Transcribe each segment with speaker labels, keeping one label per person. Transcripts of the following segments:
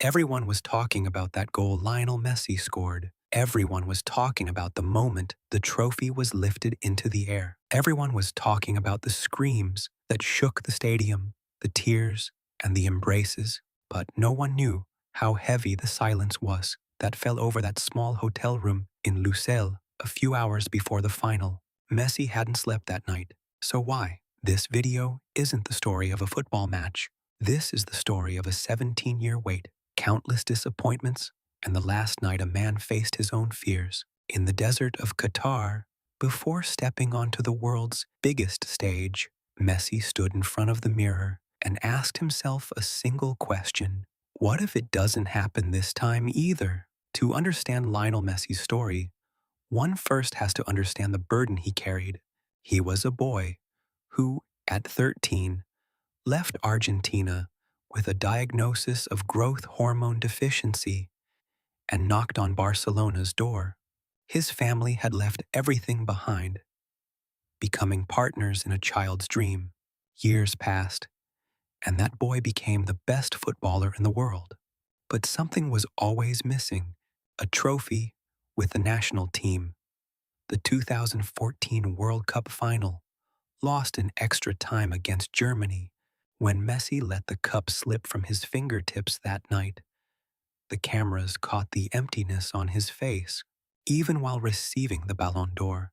Speaker 1: Everyone was talking about that goal Lionel Messi scored. Everyone was talking about the moment the trophy was lifted into the air. Everyone was talking about the screams that shook the stadium, the tears, and the embraces. But no one knew how heavy the silence was that fell over that small hotel room in Lucelle a few hours before the final. Messi hadn't slept that night. So why? This video isn't the story of a football match. This is the story of a 17-year wait, countless disappointments, and the last night a man faced his own fears. In the desert of Qatar, before stepping onto the world's biggest stage, Messi stood in front of the mirror and asked himself a single question. What if it doesn't happen this time either? To understand Lionel Messi's story, one first has to understand the burden he carried. He was a boy who, at 13, left Argentina with a diagnosis of growth hormone deficiency and knocked on Barcelona's door. His family had left everything behind, becoming partners in a child's dream. Years passed, and that boy became the best footballer in the world. But something was always missing: a trophy with the national team. The 2014 World Cup final, lost in extra time against Germany. When Messi let the cup slip from his fingertips that night, the cameras caught the emptiness on his face. Even while receiving the Ballon d'Or,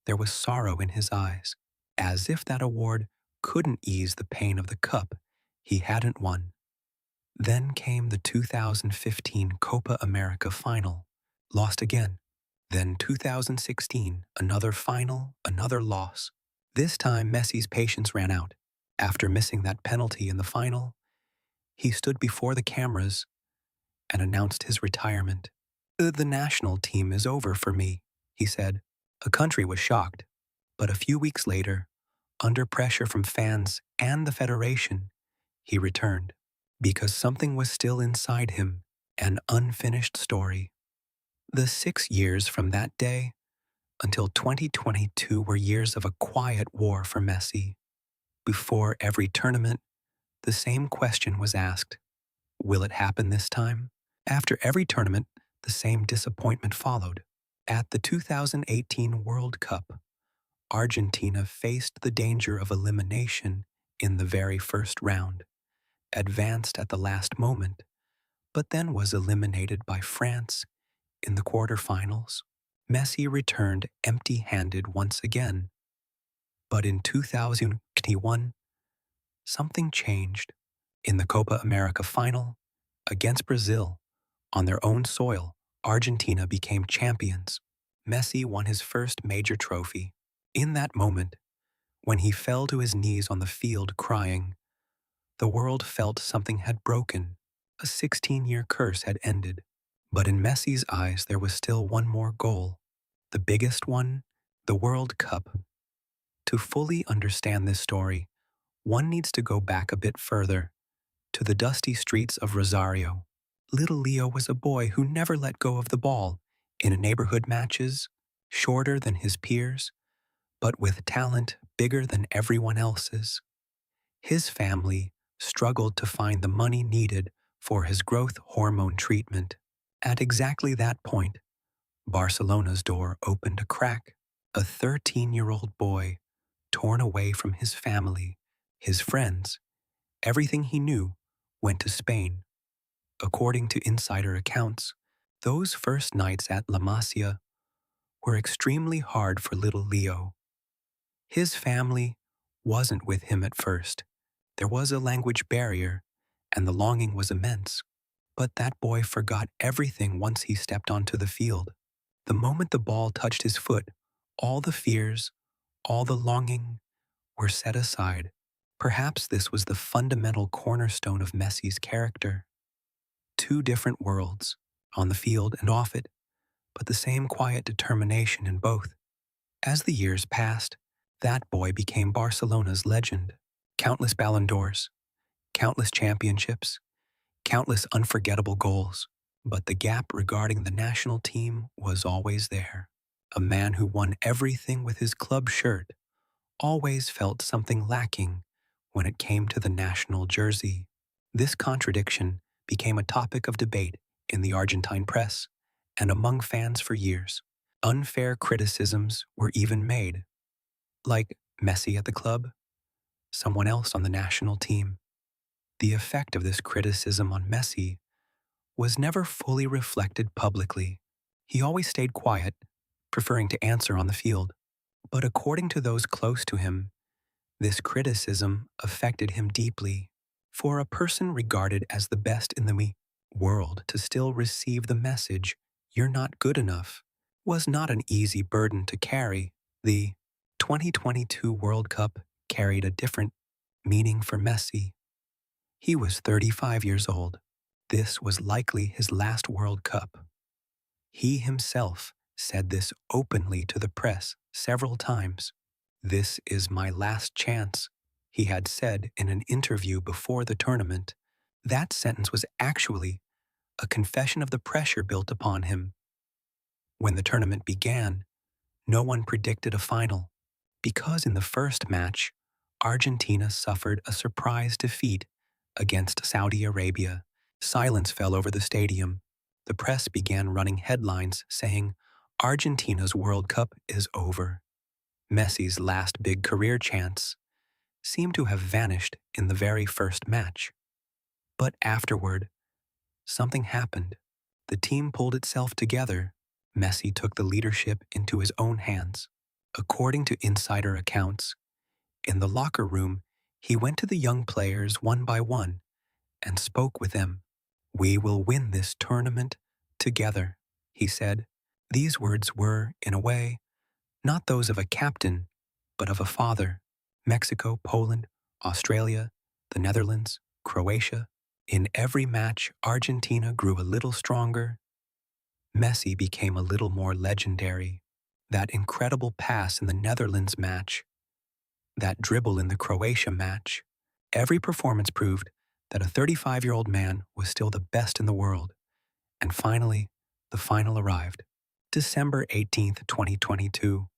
Speaker 1: there was sorrow in his eyes, as if that award couldn't ease the pain of the cup he hadn't won. Then came the 2015 Copa America final, lost again. Then 2016, another final, another loss. This time Messi's patience ran out. After missing that penalty in the final, he stood before the cameras and announced his retirement. The national team is over for me, he said. A country was shocked, but a few weeks later, under pressure from fans and the federation, he returned, because something was still inside him, an unfinished story. The 6 years from that day until 2022 were years of a quiet war for Messi. Before every tournament, the same question was asked: will it happen this time? After every tournament, the same disappointment followed. At the 2018 World Cup, Argentina faced the danger of elimination in the very first round, advanced at the last moment, but then was eliminated by France in the quarterfinals. Messi returned empty-handed once again. But in 2021, something changed. In the Copa America final, against Brazil, on their own soil, Argentina became champions. Messi won his first major trophy. In that moment, when he fell to his knees on the field crying, the world felt something had broken. A 16-year curse had ended. But in Messi's eyes there was still one more goal, the biggest one, the World Cup. To fully understand this story, one needs to go back a bit further, to the dusty streets of Rosario. Little Leo was a boy who never let go of the ball in neighborhood matches, shorter than his peers, but with talent bigger than everyone else's. His family struggled to find the money needed for his growth hormone treatment. At exactly that point, Barcelona's door opened a crack. A 13-year-old boy, torn away from his family, his friends, everything he knew, went to Spain. According to insider accounts, those first nights at La Masia were extremely hard for little Leo. His family wasn't with him at first. There was a language barrier, and the longing was immense. But that boy forgot everything once he stepped onto the field. The moment the ball touched his foot, all the fears, all the longing were set aside. Perhaps this was the fundamental cornerstone of Messi's character. Two different worlds, on the field and off it, but the same quiet determination in both. As the years passed, that boy became Barcelona's legend. Countless Ballon d'Ors, countless championships, countless unforgettable goals. But the gap regarding the national team was always there. A man who won everything with his club shirt always felt something lacking when it came to the national jersey. This contradiction became a topic of debate in the Argentine press and among fans for years. Unfair criticisms were even made, like Messi at the club, someone else on the national team. The effect of this criticism on Messi was never fully reflected publicly. He always stayed quiet, preferring to answer on the field. But according to those close to him, this criticism affected him deeply. For a person regarded as the best in the world to still receive the message, "You're not good enough," was not an easy burden to carry. The 2022 World Cup carried a different meaning for Messi. He was 35 years old. This was likely his last World Cup. He himself said this openly to the press several times. "This is my last chance," he had said in an interview before the tournament. That sentence was actually a confession of the pressure built upon him. When the tournament began, no one predicted a final, because in the first match, Argentina suffered a surprise defeat against Saudi Arabia. Silence fell over the stadium. The press began running headlines saying, "Argentina's World Cup is over." Messi's last big career chance seemed to have vanished in the very first match. But afterward, something happened. The team pulled itself together. Messi took the leadership into his own hands. According to insider accounts, in the locker room, he went to the young players one by one and spoke with them. "We will win this tournament together," he said. These words were, in a way, not those of a captain, but of a father. Mexico, Poland, Australia, the Netherlands, Croatia. In every match, Argentina grew a little stronger. Messi became a little more legendary. That incredible pass in the Netherlands match, that dribble in the Croatia match, every performance proved that a 35-year-old man was still the best in the world. And finally, the final arrived. December 18th, 2022.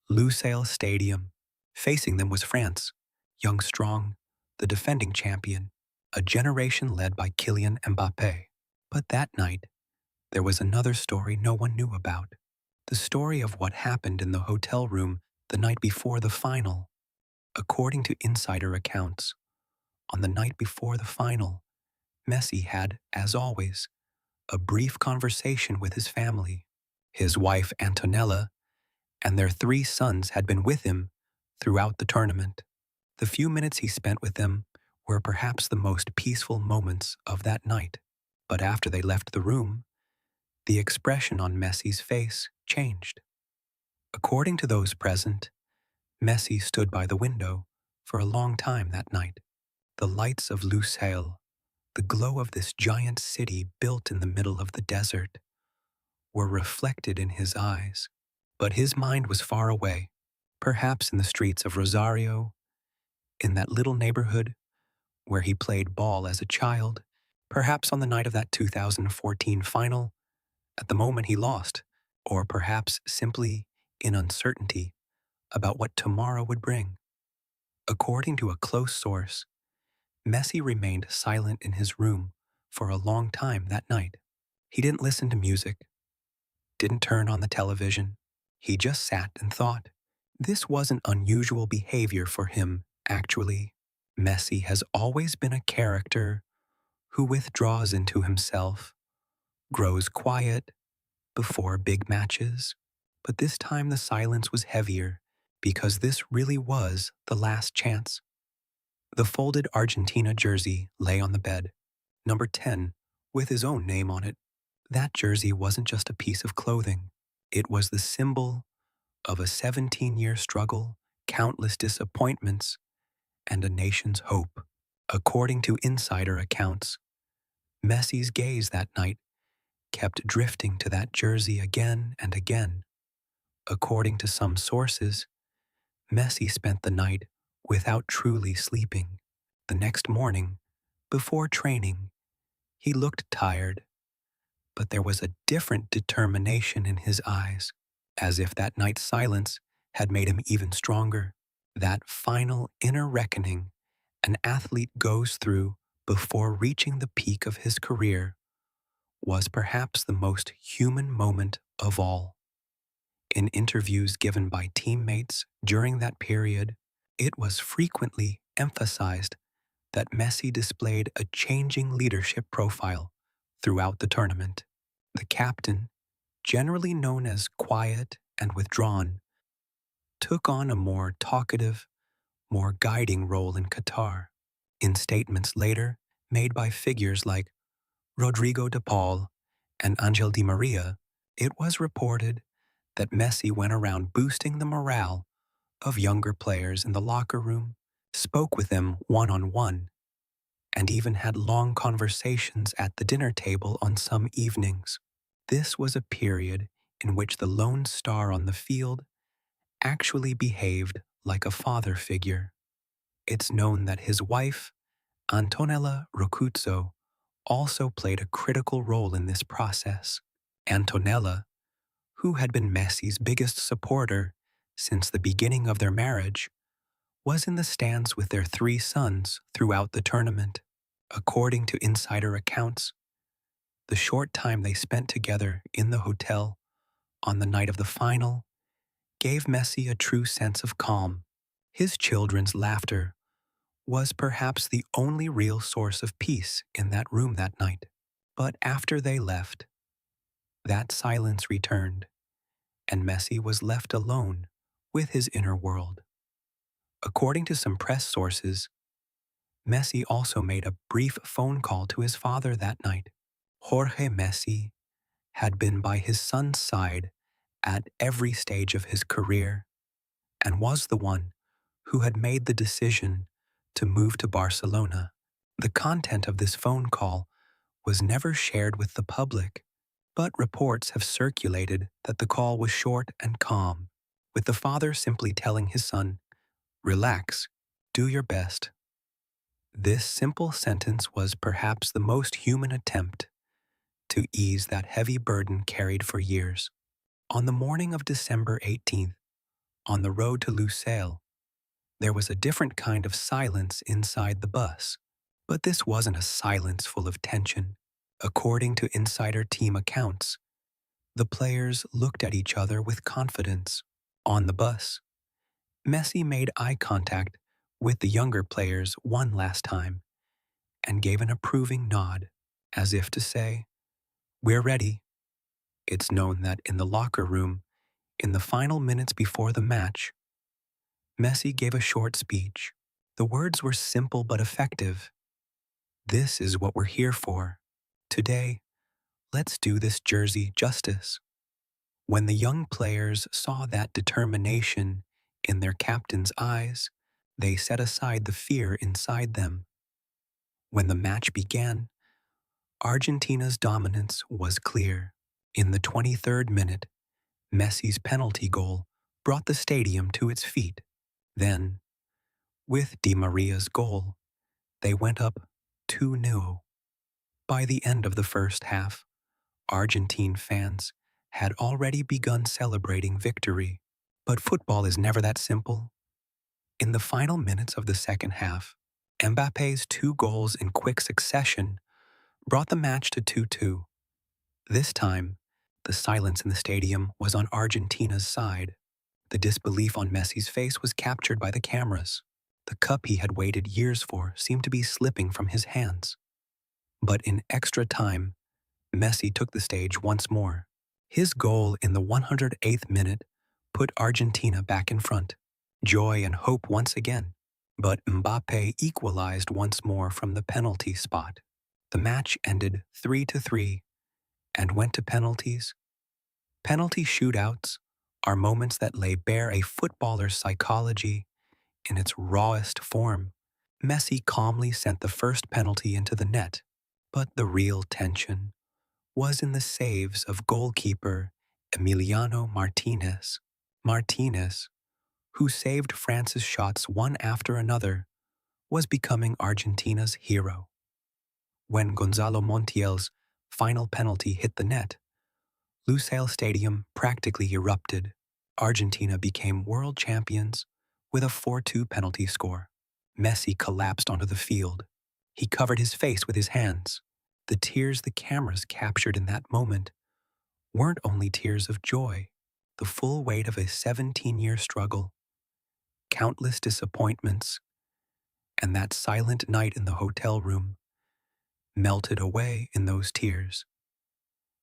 Speaker 1: Lusail Stadium. Facing them was France, young strong, the defending champion, a generation led by Kylian Mbappé. But that night, there was another story no one knew about. The story of what happened in the hotel room the night before the final. According to insider accounts, on the night before the final, Messi had, as always, a brief conversation with his family. His wife Antonella and their 3 sons had been with him throughout the tournament. The few minutes he spent with them were perhaps the most peaceful moments of that night. But after they left the room, the expression on Messi's face changed. According to those present, Messi stood by the window for a long time that night. The lights of Lusail, the glow of this giant city built in the middle of the desert, were reflected in his eyes. But his mind was far away, perhaps in the streets of Rosario, in that little neighborhood where he played ball as a child, perhaps on the night of that 2014 final, at the moment he lost, or perhaps simply in uncertainty about what tomorrow would bring. According to a close source, Messi remained silent in his room for a long time that night. He didn't listen to music, didn't turn on the television. He just sat and thought. This wasn't unusual behavior for him, actually. Messi has always been a character who withdraws into himself, grows quiet before big matches. But this time the silence was heavier because this really was the last chance. The folded Argentina jersey lay on the bed, number 10, with his own name on it. That jersey wasn't just a piece of clothing. It was the symbol of a 17-year struggle, countless disappointments, and a nation's hope. According to insider accounts, Messi's gaze that night kept drifting to that jersey again and again. According to some sources, Messi spent the night without truly sleeping. The next morning, before training, he looked tired, but there was a different determination in his eyes, as if that night's silence had made him even stronger. That final inner reckoning an athlete goes through before reaching the peak of his career was perhaps the most human moment of all. In interviews given by teammates during that period, it was frequently emphasized that Messi displayed a changing leadership profile throughout the tournament. The captain, generally known as quiet and withdrawn, took on a more talkative, more guiding role in Qatar. In statements later made by figures like Rodrigo de Paul and Angel Di Maria, it was reported that Messi went around boosting the morale of younger players in the locker room, spoke with them one-on-one, and even had long conversations at the dinner table on some evenings. This was a period in which the lone star on the field actually behaved like a father figure. It's known that his wife, Antonella Rocuzzo, also played a critical role in this process. Antonella, who had been Messi's biggest supporter since the beginning of their marriage, was in the stands with their three sons throughout the tournament. According to insider accounts, the short time they spent together in the hotel on the night of the final gave Messi a true sense of calm. His children's laughter was perhaps the only real source of peace in that room that night. But after they left, that silence returned, and Messi was left alone with his inner world. According to some press sources, Messi also made a brief phone call to his father that night. Jorge Messi had been by his son's side at every stage of his career and was the one who had made the decision to move to Barcelona. The content of this phone call was never shared with the public, but reports have circulated that the call was short and calm, with the father simply telling his son, "Relax, do your best." This simple sentence was perhaps the most human attempt to ease that heavy burden carried for years. On the morning of December 18th, on the road to Lusail, there was a different kind of silence inside the bus. But this wasn't a silence full of tension. According to insider team accounts, the players looked at each other with confidence. On the bus, Messi made eye contact with the younger players one last time and gave an approving nod, as if to say, "We're ready." It's known that in the locker room, in the final minutes before the match, Messi gave a short speech. The words were simple but effective. "This is what we're here for. Today, let's do this jersey justice." When the young players saw that determination in their captain's eyes, they set aside the fear inside them. When the match began, Argentina's dominance was clear. In the 23rd minute, Messi's penalty goal brought the stadium to its feet. Then, with Di Maria's goal, they went up 2-0. By the end of the first half, Argentine fans had already begun celebrating victory. But football is never that simple. In the final minutes of the second half, Mbappe's two goals in quick succession brought the match to 2-2. This time, the silence in the stadium was on Argentina's side. The disbelief on Messi's face was captured by the cameras. The cup he had waited years for seemed to be slipping from his hands. But in extra time, Messi took the stage once more. His goal in the 108th minute put Argentina back in front. Joy and hope once again. But Mbappe equalized once more from the penalty spot. The match ended 3-3 and went to penalties. Penalty shootouts are moments that lay bare a footballer's psychology in its rawest form. Messi calmly sent the first penalty into the net, but the real tension was in the saves of goalkeeper Emiliano Martinez. Martinez, who saved France's shots one after another, was becoming Argentina's hero. When Gonzalo Montiel's final penalty hit the net, Lusail Stadium practically erupted. Argentina became world champions with a 4-2 penalty score. Messi collapsed onto the field, He covered his face with his hands. The tears the cameras captured in that moment weren't only tears of joy, the full weight of a 17-year struggle, countless disappointments, and that silent night in the hotel room melted away in those tears.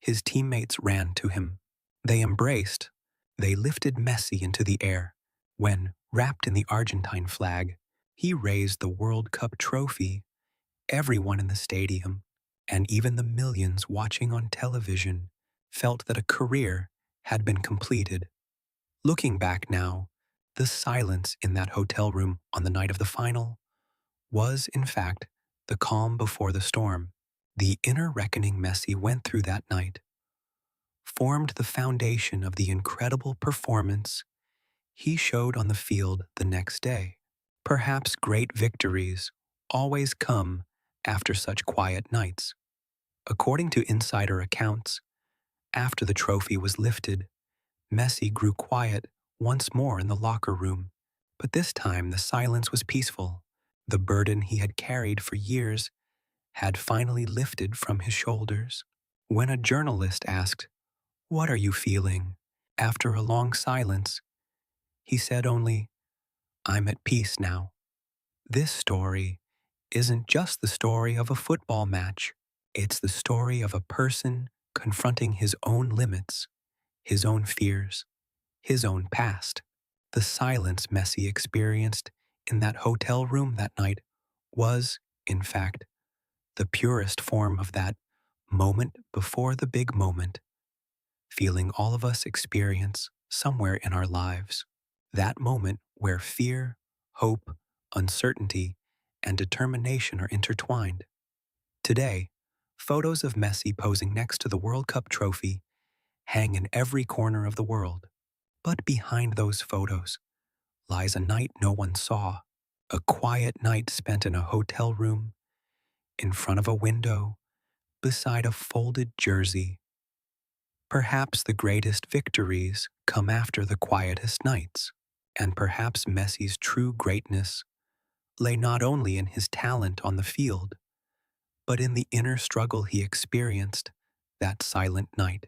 Speaker 1: His teammates ran to him. They embraced. They lifted Messi into the air. When, wrapped in the Argentine flag, he raised the World Cup trophy, everyone in the stadium, and even the millions watching on television, felt that a career had been completed. Looking back now, the silence in that hotel room on the night of the final was, in fact, the calm before the storm. The inner reckoning Messi went through that night formed the foundation of the incredible performance he showed on the field the next day. Perhaps great victories always come after such quiet nights. According to insider accounts, after the trophy was lifted, Messi grew quiet once more in the locker room. But this time the silence was peaceful. The burden he had carried for years had finally lifted from his shoulders. When a journalist asked, "What are you feeling?" after a long silence, he said only, "I'm at peace now." This story isn't just the story of a football match. It's the story of a person confronting his own limits, his own fears, his own past. The silence Messi experienced in that hotel room that night was, in fact, the purest form of that moment before the big moment, feeling all of us experience somewhere in our lives. That moment where fear, hope, uncertainty, and determination are intertwined. Today, photos of Messi posing next to the World Cup trophy hang in every corner of the world. But behind those photos lies a night no one saw, a quiet night spent in a hotel room, in front of a window, beside a folded jersey. Perhaps the greatest victories come after the quietest nights, and perhaps Messi's true greatness lay not only in his talent on the field, but in the inner struggle he experienced that silent night,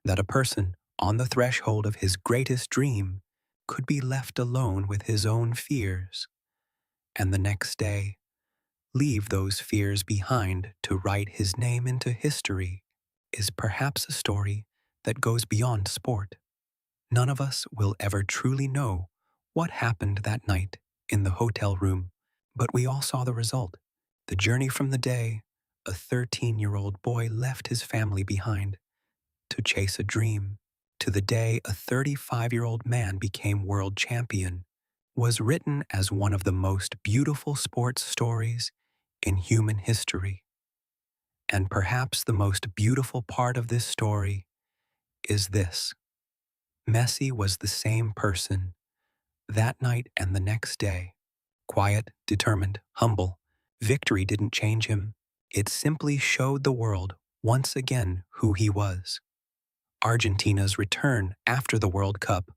Speaker 1: that a person on the threshold of his greatest dream could be left alone with his own fears, and the next day leave those fears behind to write his name into history, is perhaps a story that goes beyond sport. None of us will ever truly know what happened that night in the hotel room, but we all saw the result. The journey from the day a 13-year-old boy left his family behind to chase a dream to the day a 35-year-old man became world champion was written as one of the most beautiful sports stories in human history. And perhaps the most beautiful part of this story is this: Messi was the same person that night and the next day. Quiet, determined, humble. Victory didn't change him. It simply showed the world once again who he was. Argentina's return after the World Cup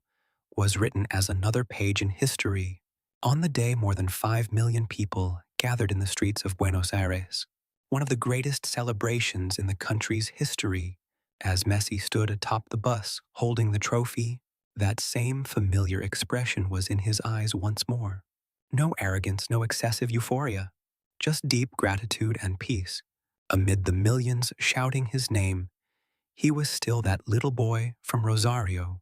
Speaker 1: was written as another page in history. On the day, more than 5 million people gathered in the streets of Buenos Aires, one of the greatest celebrations in the country's history. As Messi stood atop the bus holding the trophy, that same familiar expression was in his eyes once more. No arrogance, no excessive euphoria, just deep gratitude and peace. Amid the millions shouting his name, he was still that little boy from Rosario.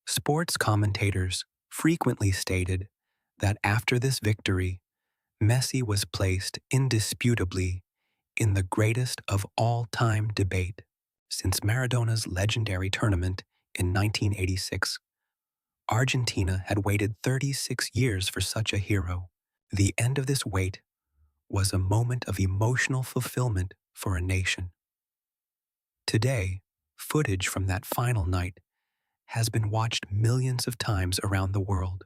Speaker 1: Sports commentators frequently stated that after this victory, Messi was placed indisputably in the greatest of all-time debate. Since Maradona's legendary tournament in 1986, Argentina had waited 36 years for such a hero. The end of this wait was a moment of emotional fulfillment for a nation. Today, footage from that final night has been watched millions of times around the world,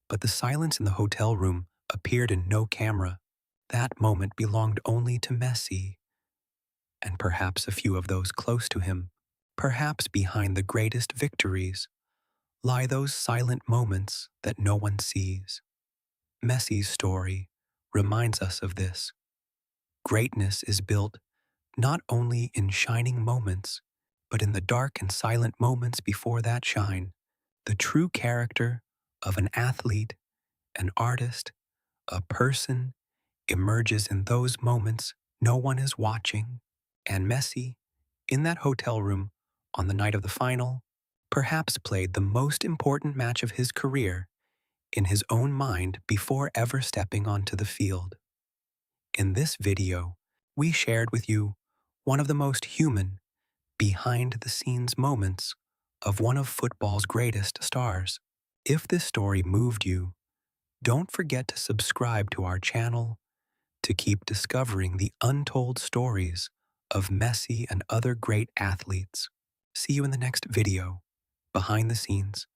Speaker 1: but the silence in the hotel room appeared in no camera. That moment belonged only to Messi, and perhaps a few of those close to him. Perhaps behind the greatest victories lie those silent moments that no one sees. Messi's story reminds us of this. Greatness is built not only in shining moments, but in the dark and silent moments before that shine. The true character of an athlete, an artist, a person emerges in those moments no one is watching. And Messi, in that hotel room on the night of the final, perhaps played the most important match of his career in his own mind before ever stepping onto the field. In this video, we shared with you one of the most human, behind-the-scenes moments of one of football's greatest stars. If this story moved you, don't forget to subscribe to our channel to keep discovering the untold stories of Messi and other great athletes. See you in the next video, behind the scenes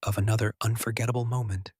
Speaker 1: of another unforgettable moment.